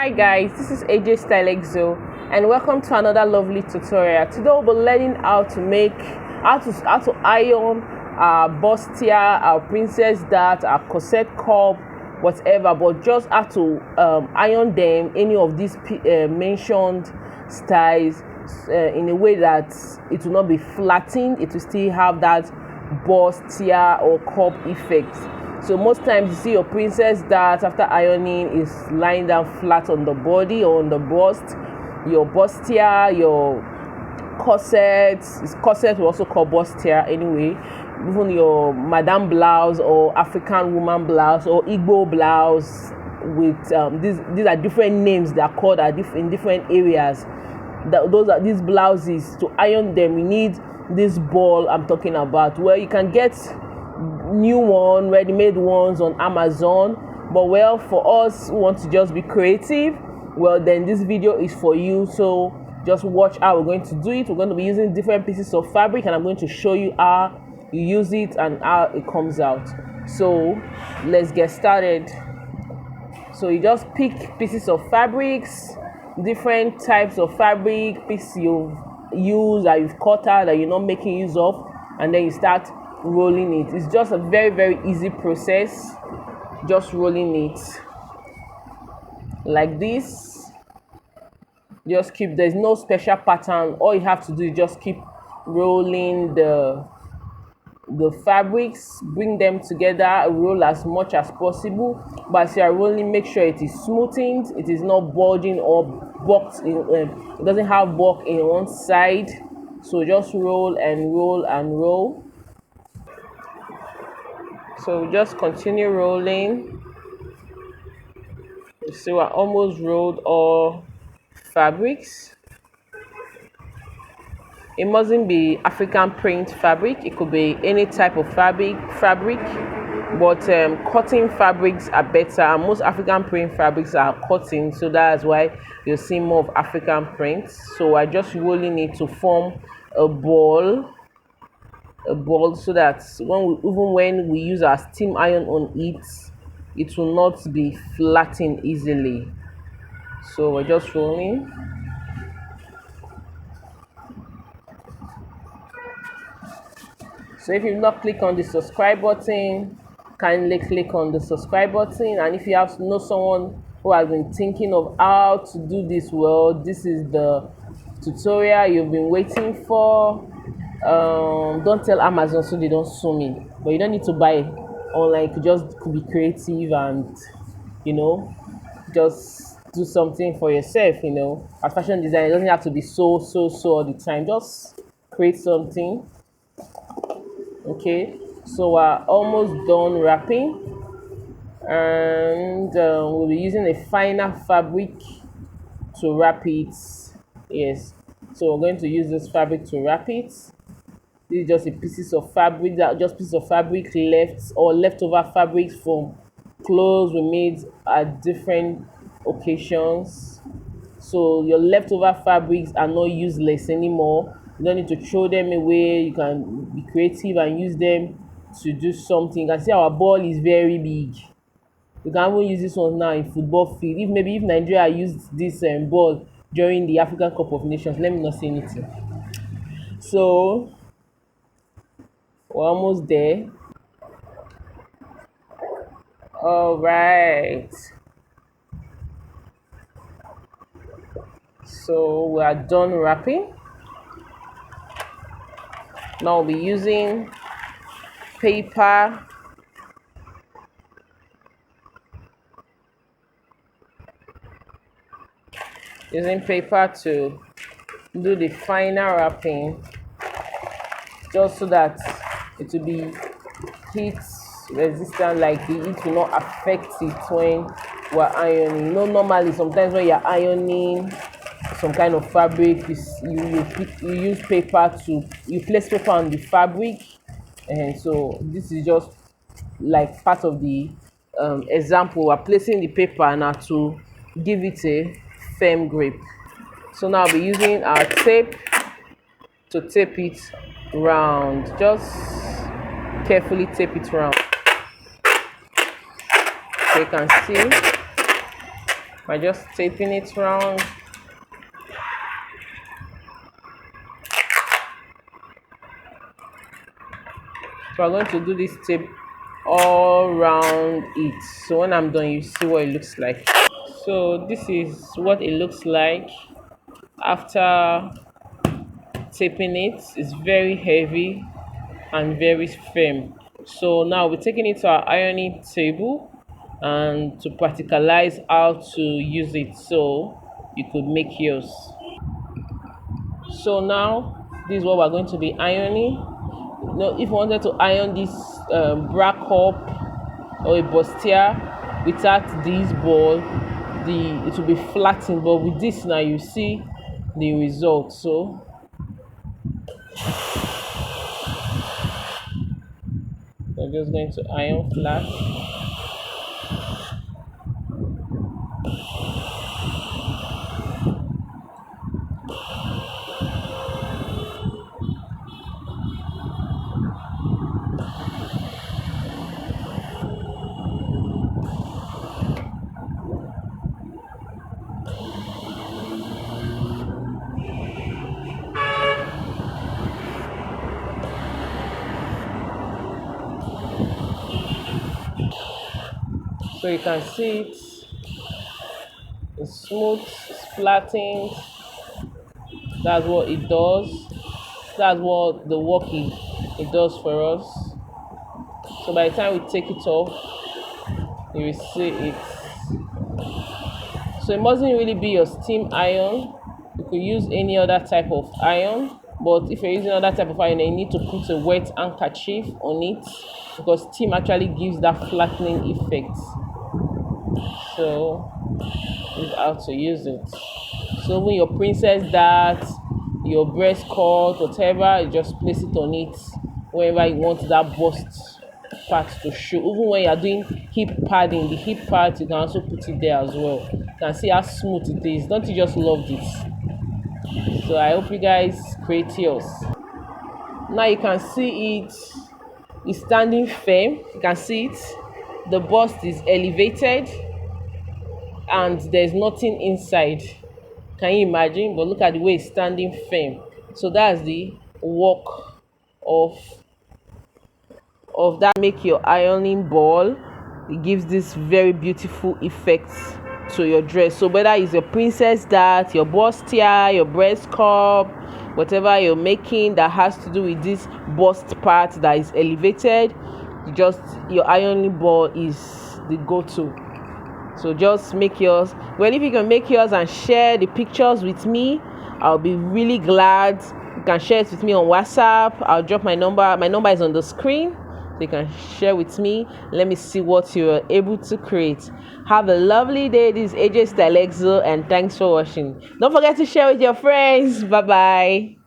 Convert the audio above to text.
Hi guys, this is HeyJay Stylexio and welcome to another lovely tutorial. Today we'll be learning how to iron our bustier, our princess dart, our corset cup, whatever, but just how to iron them, any of these mentioned styles in a way that it will not be flattened, it will still have that bustier or cup effect. So most times you see your princess dart after ironing is lying down flat on the body or on the bust. Your bustier, your corset we also call bustier anyway. Even your madam blouse or African woman blouse or Igbo blouse with these are different names that are called in different areas. These blouses, to iron them you need this ball I'm talking about, where you can get new one, ready-made ones on Amazon, but well, for us who want to just be creative, well, then this video is for you. So just watch how we're going to do it. We're going to be using different pieces of fabric and I'm going to show you how you use it and how it comes out. So let's get started. So you just pick pieces of fabrics, different types of fabric, pieces you've used that you've cut out that you're not making use of, and then you start rolling it. It's just a very easy process, just rolling it like this. Just keep, there's no special pattern, all you have to do is just keep rolling the fabrics, bring them together, roll as much as possible, but as you are rolling, make sure it is smoothened, it is not bulging or bulked in, it doesn't have bulk in one side. So just roll and roll and roll. So just continue rolling. So I almost rolled all fabrics. It mustn't be African print fabric, it could be any type of fabric, but cotton fabrics are better. Most African print fabrics are cotton, so that's why you'll see more of African prints. So I just rolling it to form a ball, so that even when we use our steam iron on it, it will not be flattened easily. So we're just rolling. So if you've not clicked on the subscribe button, kindly click on the subscribe button. And if you know someone who has been thinking of how to do this well, this is the tutorial you've been waiting for. Don't tell Amazon so they don't sue me, but you don't need to buy online. You could be creative and just do something for yourself. As fashion designer, it doesn't have to be so all the time. Just create something. Okay, so we're almost done wrapping, and we'll be using a finer fabric to wrap it. Yes, so we're going to use this fabric to wrap it. This is just pieces of fabric leftover fabrics from clothes we made at different occasions. So your leftover fabrics are not useless anymore. You don't need to throw them away. You can be creative and use them to do something. You can see our ball is very big. You can even use this one now in football field. If Nigeria used this ball during the African Cup of Nations, let me not say anything. So we're almost there. All right. So we are done wrapping. Now we'll be using paper. Using paper to do the final wrapping, just so that it will be heat resistant, like the heat will not affect it when we're ironing. Normally sometimes when you're ironing some kind of fabric, you use paper you place paper on the fabric, and so this is just like part of the example. We're placing the paper now to give it a firm grip. So now I'll be using our tape to tape it round. Just carefully tape it round, so you can see by just taping it round. So I'm going to do this tape all around it. So when I'm done, you see what it looks like. So this is what it looks like after taping it. It's very heavy and very firm. So now we're taking it to our ironing table and to practicalize how to use it so you could make yours. So now this is what we're going to be ironing. If you wanted to iron this bra cup or a bustier without this ball, it will be flattened, but with this now you see the result. So we're just going to iron flat. So you can see it's smooth, it's flattened. That's what it does. That's what the work it does for us. So by the time we take it off, you will see it. So it mustn't really be your steam iron. You could use any other type of iron, but if you're using another type of iron, you need to put a wet handkerchief on it because steam actually gives that flattening effect. So this is how to use it. So when your princess dart, your breast cut, whatever, you just place it on it wherever you want that bust part to show. Even when you are doing hip padding, the hip part, you can also put it there as well. You can see how smooth it is. Don't you just love this? So I hope you guys create yours. Now you can see it's standing firm. You can see it. The bust is elevated and there's nothing inside. Can you imagine? But look at the way it's standing firm. So that's the work of that make your ironing ball. It gives this very beautiful effect to your dress. So whether it's your princess dart, your bustier, your breast cup, whatever you're making that has to do with this bust part that is elevated, your ironing ball is the go-to. So just make yours. Well, if you can make yours and share the pictures with me, I'll be really glad. You can share it with me on WhatsApp. I'll drop my number. My number is on the screen. So you can share with me. Let me see what you're able to create. Have a lovely day. This is HeyJay Stylexio and thanks for watching. Don't forget to share with your friends. Bye bye.